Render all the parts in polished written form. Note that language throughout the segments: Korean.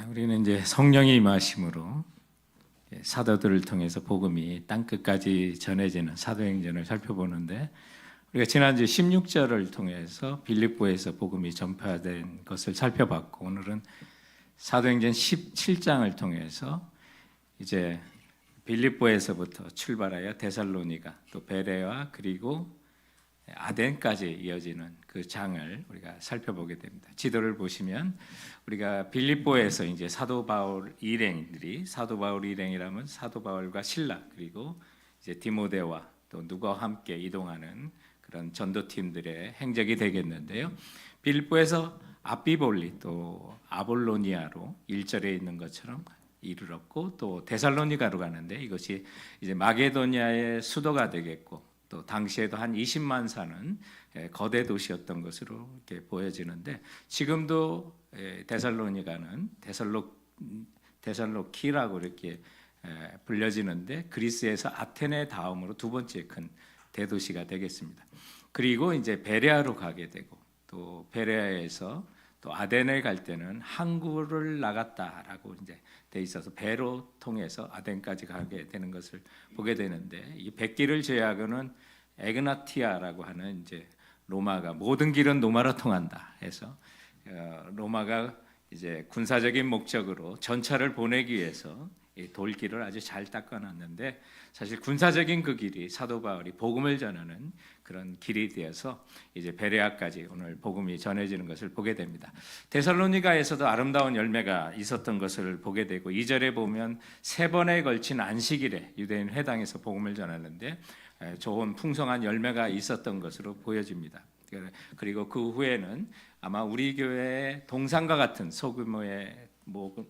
우리는 이제 성령의 임하심으로 사도들을 통해서 복음이 땅 끝까지 전해지는 사도행전을 살펴보는데, 우리가 지난주 16절을 통해서 빌립보에서 복음이 전파된 것을 살펴봤고, 오늘은 사도행전 17장을 통해서 이제 빌립보에서부터 출발하여 데살로니가, 또 베레와 그리고 아덴까지 이어지는 그 장을 우리가 살펴보게 됩니다. 지도를 보시면 우리가 빌립보에서 이제 사도 바울 일행이라면 사도 바울과 실라, 그리고 이제 디모데와 또 누가와 함께 이동하는 그런 전도팀들의 행적이 되겠는데요. 빌립보에서 아비볼리 또 아볼로니아로 1절에 있는 것처럼 이르렀고, 또 데살로니가로 가는데 이것이 이제 마게도니아의 수도가 되겠고, 또 당시에도 한 20만 사는 거대 도시였던 것으로 이렇게 보여지는데, 지금도 데살로니가는 데살로키라고 이렇게 불려지는데, 그리스에서 아테네 다음으로 두 번째 큰 대도시가 되겠습니다. 그리고 이제 베레아로 가게 되고, 또 베레아에서 또 아덴에 갈 때는 항구를 나갔다라고 이제 돼 있어서 배로 통해서 아덴까지 가게 되는 것을 보게 되는데, 이 백길을 제외하고는 에그나티아라고 하는 이제 로마가 모든 길은 로마로 통한다 해서 로마가 이제 군사적인 목적으로 전차를 보내기 위해서 이 돌길을 아주 잘 닦아놨는데, 사실 군사적인 그 길이 사도 바울이 복음을 전하는 그런 길이 되어서 이제 베레아까지 오늘 복음이 전해지는 것을 보게 됩니다. 데살로니가에서도 아름다운 열매가 있었던 것을 보게 되고, 2절에 보면 3번에 걸친 안식일에 유대인 회당에서 복음을 전하는데 좋은 풍성한 열매가 있었던 것으로 보여집니다. 그리고 그 후에는 아마 우리 교회의 동상과 같은 소규모의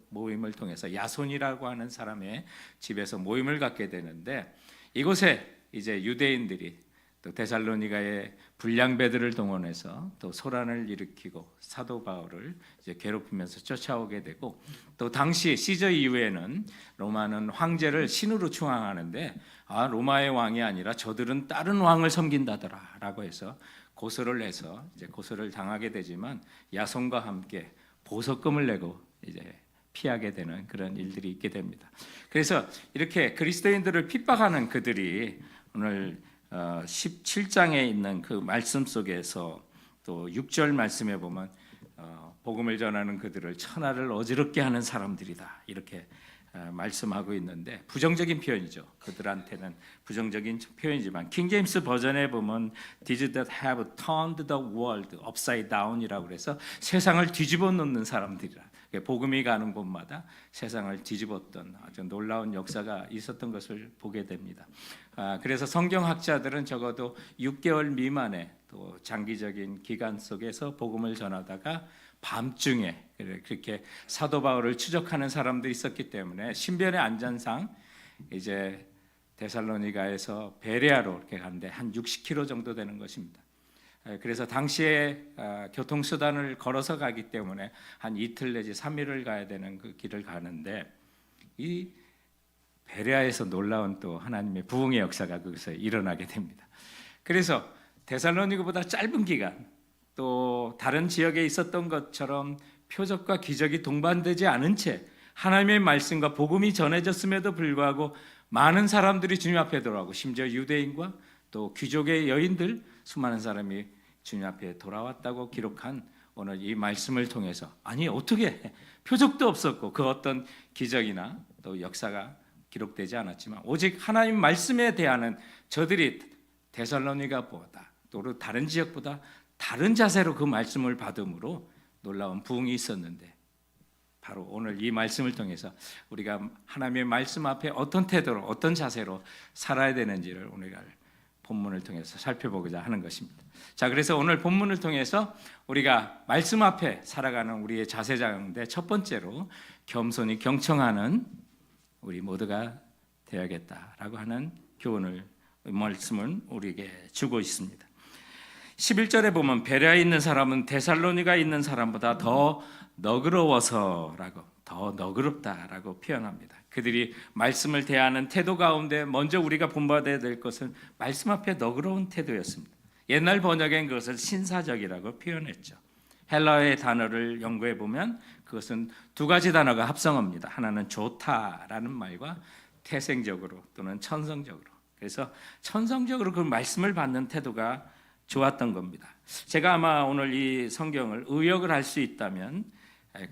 모임을 통해서 야손이라고 하는 사람의 집에서 모임을 갖게 되는데, 이곳에 이제 유대인들이 또 데살로니가의 불량배들을 동원해서 또 소란을 일으키고 사도 바울을 이제 괴롭히면서 쫓아오게 되고, 또 당시 시저 이후에는 로마는 황제를 신으로 추앙하는데, 로마의 왕이 아니라 저들은 다른 왕을 섬긴다더라라고 해서 고소를 해서 이제 고소를 당하게 되지만, 야손과 함께 보석금을 내고 이제 피하게 되는 그런 일들이 있게 됩니다. 그래서 이렇게 그리스도인들을 핍박하는 그들이 오늘 17장에 있는 그 말씀 속에서 또 6절 말씀에 보면 복음을 전하는 그들을 천하를 어지럽게 하는 사람들이다 이렇게 말씀하고 있는데, 부정적인 표현이죠. 그들한테는 부정적인 표현이지만 킹제임스 버전에 보면 These that have turned the world upside down이라고 그래서 세상을 뒤집어 놓는 사람들이라, 복음이 가는 곳마다 세상을 뒤집었던 아주 놀라운 역사가 있었던 것을 보게 됩니다. 그래서 성경학자들은 적어도 6개월 미만의 또 장기적인 기간 속에서 복음을 전하다가 밤중에 그렇게 사도 바울을 추적하는 사람들이 있었기 때문에 신변의 안전상 이제 데살로니가에서 베레아로 이렇게 가는데 한 60km 정도 되는 것입니다. 그래서 당시에 교통수단을 걸어서 가기 때문에 한 이틀 내지 3일을 가야 되는 그 길을 가는데, 이 베레아에서 놀라운 또 하나님의 부흥의 역사가 거기서 일어나게 됩니다. 그래서 데살로니가보다 짧은 기간, 또 다른 지역에 있었던 것처럼 표적과 기적이 동반되지 않은 채 하나님의 말씀과 복음이 전해졌음에도 불구하고 많은 사람들이 주님 앞에 돌아오고, 심지어 유대인과 또 귀족의 여인들 수많은 사람이 주님 앞에 돌아왔다고 기록한 오늘 이 말씀을 통해서, 아니 어떻게 표적도 없었고 그 어떤 기적이나 또 역사가 기록되지 않았지만 오직 하나님 말씀에 대하는 저들이 데살로니가보다 또 다른 지역보다 다른 자세로 그 말씀을 받음으로 놀라운 부흥이 있었는데, 바로 오늘 이 말씀을 통해서 우리가 하나님의 말씀 앞에 어떤 태도로 어떤 자세로 살아야 되는지를 오늘 본문을 통해서 살펴보고자 하는 것입니다. 자, 그래서 오늘 본문을 통해서 우리가 말씀 앞에 살아가는 우리의 자세 가운데 첫 번째로 겸손히 경청하는 우리 모두가 되어야겠다라고 하는 교훈을, 말씀을 우리에게 주고 있습니다. 11절에 보면 베레아에 있는 사람은 데살로니가에 있는 사람보다 더 너그러워서라고, 더 너그럽다라고 표현합니다. 그들이 말씀을 대하는 태도 가운데 먼저 우리가 본받아야 될 것은 말씀 앞에 너그러운 태도였습니다. 옛날 번역엔 그것을 신사적이라고 표현했죠. 헬라어의 단어를 연구해 보면 그것은 두 가지 단어가 합성어입니다. 하나는 좋다라는 말과 태생적으로 또는 천성적으로. 그래서 천성적으로 그 말씀을 받는 태도가 좋았던 겁니다. 제가 아마 오늘 이 성경을 의역을 할 수 있다면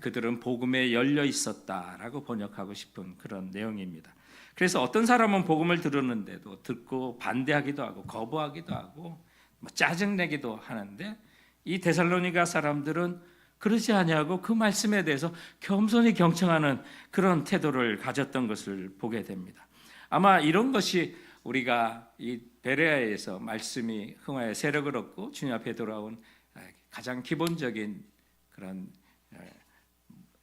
그들은 복음에 열려 있었다라고 번역하고 싶은 그런 내용입니다. 그래서 어떤 사람은 복음을 들었는데도 듣고 반대하기도 하고 거부하기도 하고 짜증내기도 하는데 이 데살로니가 사람들은 그러지 아니하고 그 말씀에 대해서 겸손히 경청하는 그런 태도를 가졌던 것을 보게 됩니다. 아마 이런 것이 우리가 이 베레아에서 말씀이 흥하여 세력을 얻고 주님 앞에 돌아온 가장 기본적인 그런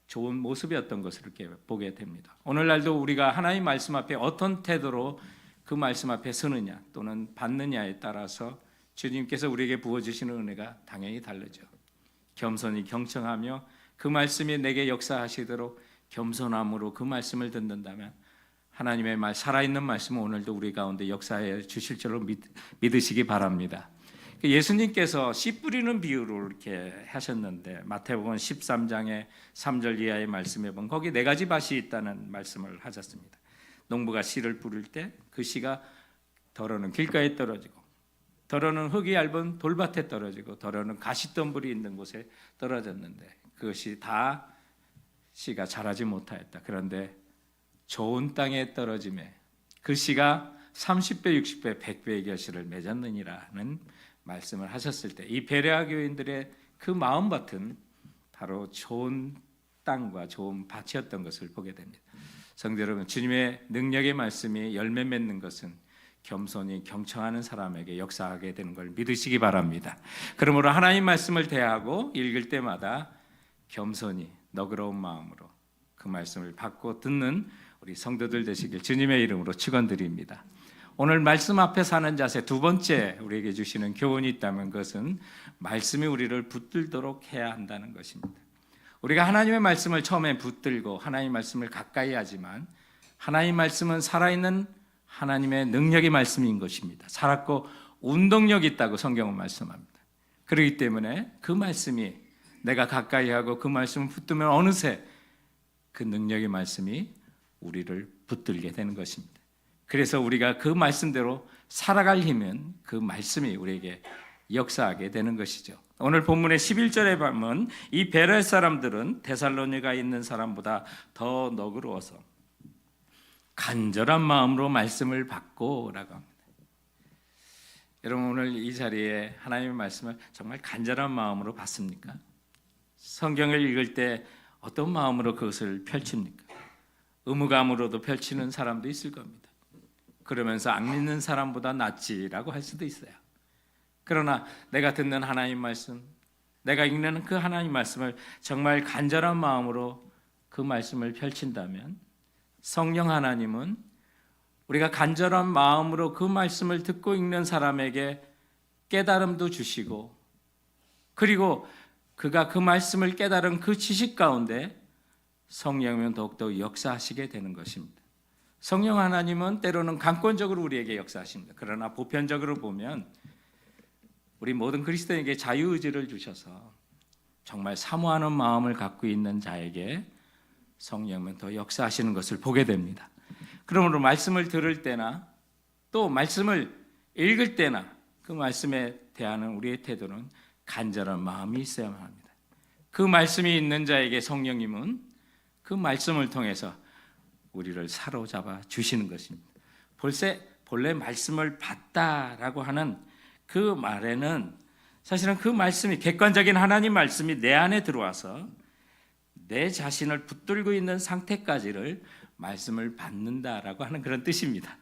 좋은 모습이었던 것을 이렇게 보게 됩니다. 오늘날도 우리가 하나님 말씀 앞에 어떤 태도로 그 말씀 앞에 서느냐 또는 받느냐에 따라서 주님께서 우리에게 부어주시는 은혜가 당연히 다르죠. 겸손히 경청하며 그 말씀이 내게 역사하시도록 겸손함으로 그 말씀을 듣는다면 하나님의 말, 살아있는 말씀은 오늘도 우리 가운데 역사해 주실 줄로 믿으시기 바랍니다. 예수님께서 씨 뿌리는 비유를 이렇게 하셨는데 마태복음 13장의 3절 이하의 말씀에 보면 거기 네 가지 밭이 있다는 말씀을 하셨습니다. 농부가 씨를 뿌릴 때 그 씨가 더러는 길가에 떨어지고 더러는 흙이 얇은 돌밭에 떨어지고 더러는 가시덤불이 있는 곳에 떨어졌는데 그것이 다 씨가 자라지 못하였다. 그런데 좋은 땅에 떨어짐에 그 씨가 30배, 60배, 100배의 결실을 맺었느니라는 말씀을 하셨을 때 이 베레아 교인들의 그 마음밭은 바로 좋은 땅과 좋은 밭이었던 것을 보게 됩니다. 성도 여러분, 주님의 능력의 말씀이 열매 맺는 것은 겸손히 경청하는 사람에게 역사하게 되는 걸 믿으시기 바랍니다. 그러므로 하나님 말씀을 대하고 읽을 때마다 겸손히 너그러운 마음으로 그 말씀을 받고 듣는 우리 성도들 되시길 주님의 이름으로 축원드립니다. 오늘 말씀 앞에 사는 자세 두 번째 우리에게 주시는 교훈이 있다면 그것은 말씀이 우리를 붙들도록 해야 한다는 것입니다. 우리가 하나님의 말씀을 처음에 붙들고 하나님의 말씀을 가까이 하지만 하나님의 말씀은 살아있는 하나님의 능력의 말씀인 것입니다. 살았고 운동력이 있다고 성경은 말씀합니다. 그렇기 때문에 그 말씀이 내가 가까이 하고 그 말씀을 붙들면 어느새 그 능력의 말씀이 우리를 붙들게 되는 것입니다. 그래서 우리가 그 말씀대로 살아갈 힘은 그 말씀이 우리에게 역사하게 되는 것이죠. 오늘 본문의 11절에 보면 이 베레아 사람들은 데살로니가에 있는 사람보다 더 너그러워서 간절한 마음으로 말씀을 받고 라고 합니다. 여러분 오늘 이 자리에 하나님의 말씀을 정말 간절한 마음으로 받습니까? 성경을 읽을 때 어떤 마음으로 그것을 펼칩니까? 의무감으로도 펼치는 사람도 있을 겁니다. 그러면서 안 믿는 사람보다 낫지라고 할 수도 있어요. 그러나 내가 듣는 하나님 말씀, 내가 읽는 그 하나님 말씀을 정말 간절한 마음으로 그 말씀을 펼친다면 성령 하나님은 우리가 간절한 마음으로 그 말씀을 듣고 읽는 사람에게 깨달음도 주시고 그리고 그가 그 말씀을 깨달은 그 지식 가운데 성령은 더욱더 역사하시게 되는 것입니다. 성령 하나님은 때로는 강권적으로 우리에게 역사하십니다. 그러나 보편적으로 보면 우리 모든 그리스도인에게 자유의지를 주셔서 정말 사모하는 마음을 갖고 있는 자에게 성령은 더 역사하시는 것을 보게 됩니다. 그러므로 말씀을 들을 때나 또 말씀을 읽을 때나 그 말씀에 대하는 우리의 태도는 간절한 마음이 있어야만 합니다. 그 말씀이 있는 자에게 성령님은 그 말씀을 통해서 우리를 사로잡아 주시는 것입니다. 본래 말씀을 받다라고 하는 그 말에는 사실은 그 말씀이 객관적인 하나님 말씀이 내 안에 들어와서 내 자신을 붙들고 있는 상태까지를 말씀을 받는다라고 하는 그런 뜻입니다.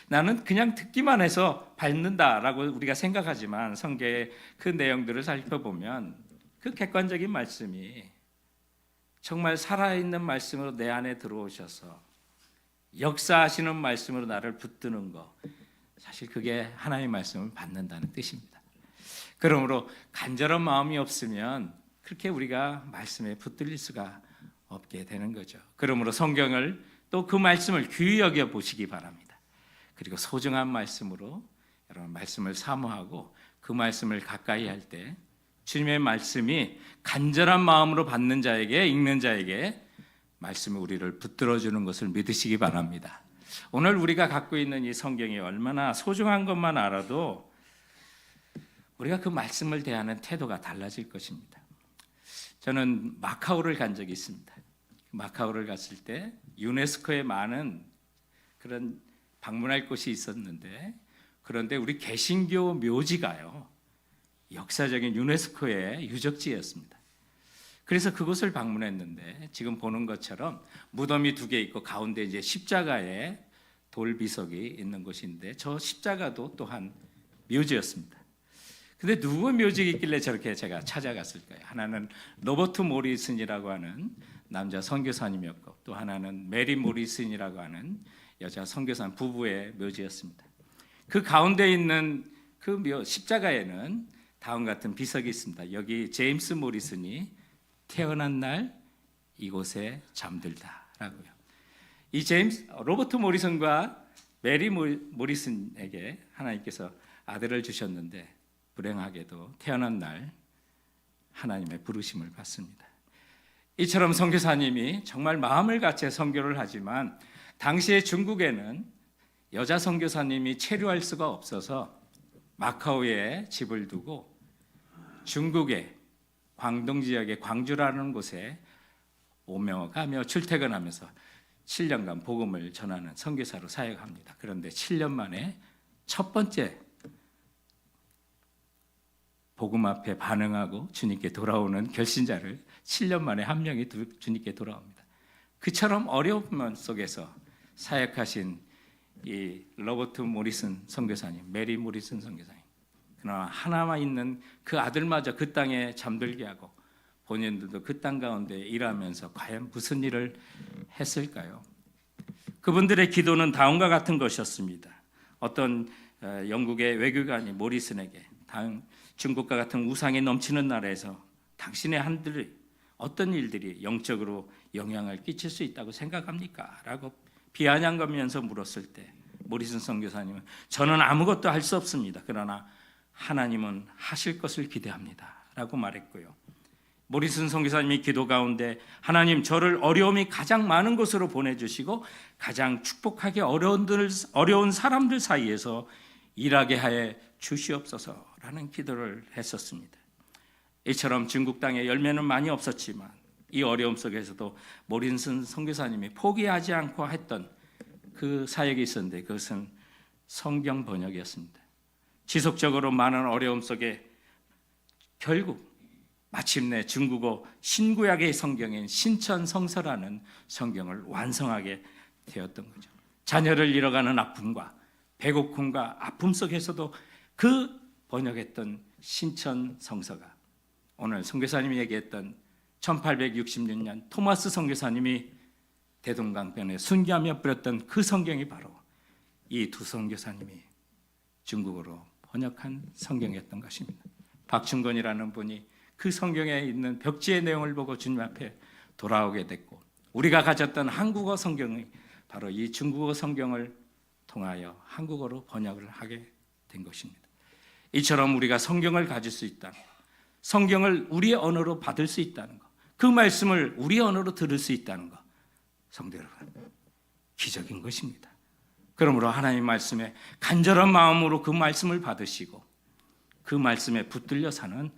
나는 그냥 듣기만 해서 받는다라고 우리가 생각하지만 성경의 그 내용들을 살펴보면 그 객관적인 말씀이 정말 살아있는 말씀으로 내 안에 들어오셔서 역사하시는 말씀으로 나를 붙드는 것, 사실 그게 하나님의 말씀을 받는다는 뜻입니다. 그러므로 간절한 마음이 없으면 그렇게 우리가 말씀에 붙들릴 수가 없게 되는 거죠. 그러므로 성경을 또 그 말씀을 귀히 여겨 보시기 바랍니다. 그리고 소중한 말씀으로 여러분 말씀을 사모하고 그 말씀을 가까이 할 때 주님의 말씀이 간절한 마음으로 받는 자에게, 읽는 자에게 말씀이 우리를 붙들어 주는 것을 믿으시기 바랍니다. 오늘 우리가 갖고 있는 이 성경이 얼마나 소중한 것만 알아도 우리가 그 말씀을 대하는 태도가 달라질 것입니다. 저는 마카오를 간 적이 있습니다. 마카오를 갔을 때 유네스코에 많은 그런 방문할 곳이 있었는데, 그런데 우리 개신교 묘지가요, 역사적인 유네스코의 유적지였습니다. 그래서 그곳을 방문했는데 지금 보는 것처럼 무덤이 2개 있고 가운데 이제 십자가의 돌 비석이 있는 곳인데, 저 십자가도 또한 묘지였습니다. 근데 누구 묘지가 있길래 저렇게 제가 찾아갔을까요? 하나는 로버트 모리슨이라고 하는 남자 선교사님이었고, 또 하나는 메리 모리슨이라고 하는 여자 선교사 부부의 묘지였습니다. 그 가운데 있는 그 십자가에는 다음과 같은 비석이 있습니다. 여기 제임스 모리슨이 태어난 날 이곳에 잠들다라고요. 이 로버트 모리슨과 메리 모리슨에게 하나님께서 아들을 주셨는데, 불행하게도 태어난 날 하나님의 부르심을 받습니다. 이처럼 선교사님이 정말 마음을 같이 선교를 하지만, 당시에 중국에는 여자 선교사님이 체류할 수가 없어서 마카오에 집을 두고 중국의 광동 지역의 광주라는 곳에 오며 가며 출퇴근하면서 7년간 복음을 전하는 선교사로 사역합니다. 그런데 7년 만에 첫 번째 복음 앞에 반응하고 주님께 돌아오는 결신자를 7년 만에 한 명이 주님께 돌아옵니다. 그처럼 어려움 속에서 사역하신 이 로버트 모리슨 선교사님, 메리 모리슨 선교사님, 그러나 하나만 있는 그 아들마저 그 땅에 잠들게 하고 본인들도 그 땅 가운데 일하면서 과연 무슨 일을 했을까요? 그분들의 기도는 다음과 같은 것이었습니다. 어떤 영국의 외교관이 모리슨에게 중국과 같은 우상이 넘치는 나라에서 당신의 한들이 어떤 일들이 영적으로 영향을 끼칠 수 있다고 생각합니까? 라고 비아냥거리면서 물었을 때 모리슨 선교사님은 저는 아무것도 할 수 없습니다. 그러나 하나님은 하실 것을 기대합니다. 라고 말했고요. 모리슨 선교사님이 기도 가운데 하나님, 저를 어려움이 가장 많은 곳으로 보내주시고 가장 축복하기 어려운 사람들 사이에서 일하게 하여 주시옵소서라는 기도를 했었습니다. 이처럼 중국 땅에 열매는 많이 없었지만 이 어려움 속에서도 모리슨 선교사님이 포기하지 않고 했던 그 사역이 있었는데, 그것은 성경 번역이었습니다. 지속적으로 많은 어려움 속에 결국 마침내 중국어 신구약의 성경인 신천성서라는 성경을 완성하게 되었던 거죠. 자녀를 잃어가는 아픔과 배고픔과 아픔 속에서도 그 번역했던 신천성서가 오늘 선교사님이 얘기했던 1866년 토마스 선교사님이 대동강변에 순교하며 뿌렸던 그 성경이 바로 이 두 선교사님이 중국어로 번역한 성경이었던 것입니다. 박충건이라는 분이 그 성경에 있는 벽지의 내용을 보고 주님 앞에 돌아오게 됐고, 우리가 가졌던 한국어 성경이 바로 이 중국어 성경을 통하여 한국어로 번역을 하게 된 것입니다. 이처럼 우리가 성경을 가질 수 있다는 것, 성경을 우리의 언어로 받을 수 있다는 것, 그 말씀을 우리의 언어로 들을 수 있다는 것, 성도 여러분, 기적인 것입니다. 그러므로 하나님 말씀에 간절한 마음으로 그 말씀을 받으시고 그 말씀에 붙들려 사는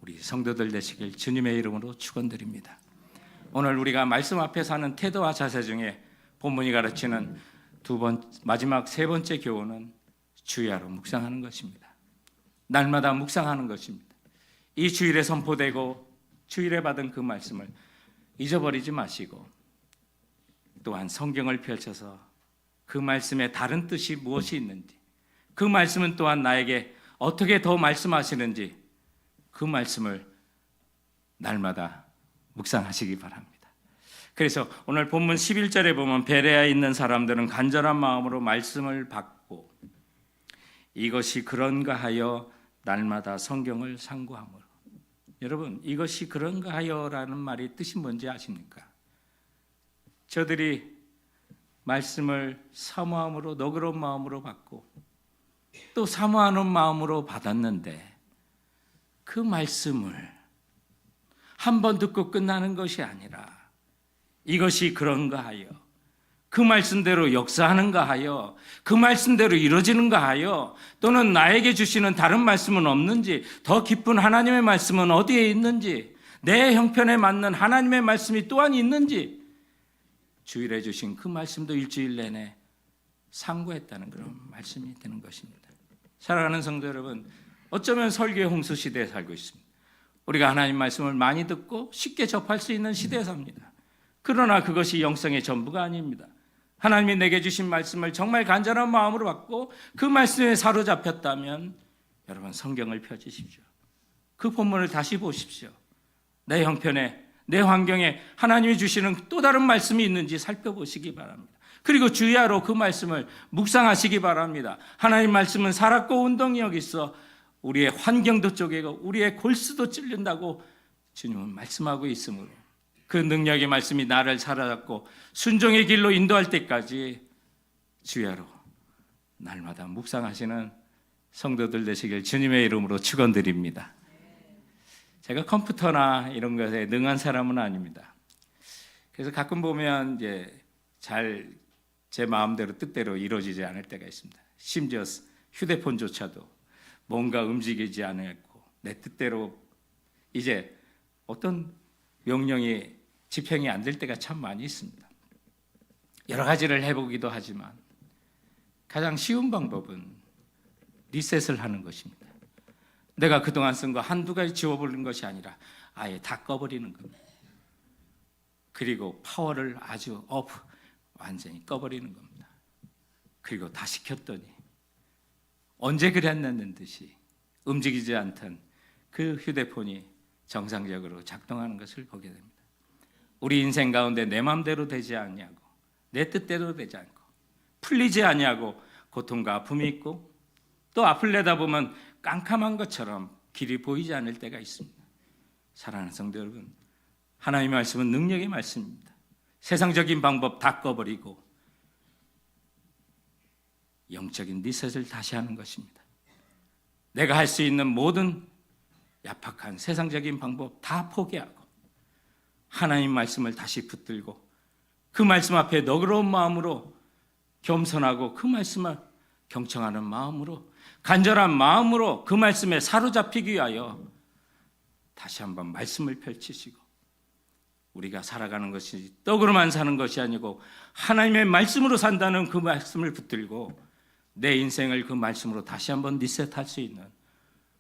우리 성도들 되시길 주님의 이름으로 축원드립니다. 오늘 우리가 말씀 앞에 사는 태도와 자세 중에 본문이 가르치는 마지막 3번째 교훈은 주야로 묵상하는 것입니다. 날마다 묵상하는 것입니다. 이 주일에 선포되고 주일에 받은 그 말씀을 잊어버리지 마시고, 또한 성경을 펼쳐서 그 말씀에 다른 뜻이 무엇이 있는지, 그 말씀은 또한 나에게 어떻게 더 말씀하시는지 그 말씀을 날마다 묵상하시기 바랍니다. 그래서 오늘 본문 11절에 보면 베레아에 있는 사람들은 간절한 마음으로 말씀을 받고 이것이 그런가 하여 날마다 성경을 상고하므로. 여러분, 이것이 그런가 하여라는 말이 뜻이 뭔지 아십니까? 저들이 말씀을 사모함으로, 너그러운 마음으로 받고 또 사모하는 마음으로 받았는데 그 말씀을 한 번 듣고 끝나는 것이 아니라 이것이 그런가 하여 그 말씀대로 역사하는가 하여 그 말씀대로 이루어지는가 하여 또는 나에게 주시는 다른 말씀은 없는지 더 깊은 하나님의 말씀은 어디에 있는지 내 형편에 맞는 하나님의 말씀이 또한 있는지 주일에 주신 그 말씀도 일주일 내내 상고했다는 그런 말씀이 되는 것입니다. 사랑하는 성도 여러분, 어쩌면 설교의 홍수 시대에 살고 있습니다. 우리가 하나님 말씀을 많이 듣고 쉽게 접할 수 있는 시대에 삽니다. 그러나 그것이 영성의 전부가 아닙니다. 하나님이 내게 주신 말씀을 정말 간절한 마음으로 받고 그 말씀에 사로잡혔다면 여러분 성경을 펴주십시오. 그 본문을 다시 보십시오. 내 형편에 내 환경에 하나님이 주시는 또 다른 말씀이 있는지 살펴보시기 바랍니다. 그리고 주야로 그 말씀을 묵상하시기 바랍니다. 하나님 말씀은 살았고 운동력이 있어 우리의 환경도 쪼개고 우리의 골수도 찔린다고 주님은 말씀하고 있으므로 그 능력의 말씀이 나를 사로잡고 순종의 길로 인도할 때까지 주야로 날마다 묵상하시는 성도들 되시길 주님의 이름으로 축원드립니다. 제가 컴퓨터나 이런 것에 능한 사람은 아닙니다. 그래서 가끔 보면 이제 잘 제 마음대로 뜻대로 이루어지지 않을 때가 있습니다. 심지어 휴대폰조차도 뭔가 움직이지 않고 내 뜻대로 이제 어떤 명령이 집행이 안 될 때가 참 많이 있습니다. 여러 가지를 해보기도 하지만 가장 쉬운 방법은 리셋을 하는 것입니다. 내가 그동안 쓴 거 한두 가지 지워버리는 것이 아니라 아예 다 꺼버리는 겁니다. 그리고 파워를 아주 완전히 꺼버리는 겁니다. 그리고 다시 켰더니 언제 그랬냐는 듯이 움직이지 않던 그 휴대폰이 정상적으로 작동하는 것을 보게 됩니다. 우리 인생 가운데 내 마음대로 되지 않냐고 내 뜻대로 되지 않고 풀리지 않냐고 고통과 아픔이 있고 또 앞을 내다보면 깜깜한 것처럼 길이 보이지 않을 때가 있습니다. 사랑하는 성도 여러분, 하나님의 말씀은 능력의 말씀입니다. 세상적인 방법 다 꺼버리고 영적인 리셋을 다시 하는 것입니다. 내가 할 수 있는 모든 야박한 세상적인 방법 다 포기하고 하나님 말씀을 다시 붙들고 그 말씀 앞에 너그러운 마음으로 겸손하고 그 말씀을 경청하는 마음으로 간절한 마음으로 그 말씀에 사로잡히기 위하여 다시 한번 말씀을 펼치시고 우리가 살아가는 것이 떡으로만 사는 것이 아니고 하나님의 말씀으로 산다는 그 말씀을 붙들고 내 인생을 그 말씀으로 다시 한번 리셋할 수 있는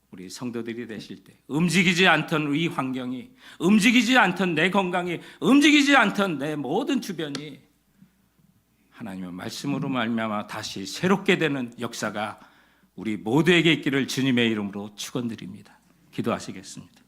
우리 성도들이 되실 때 움직이지 않던 이 환경이 움직이지 않던 내 건강이 움직이지 않던 내 모든 주변이 하나님의 말씀으로 말미암아 다시 새롭게 되는 역사가 우리 모두에게 있기를 주님의 이름으로 축원드립니다. 기도하시겠습니다.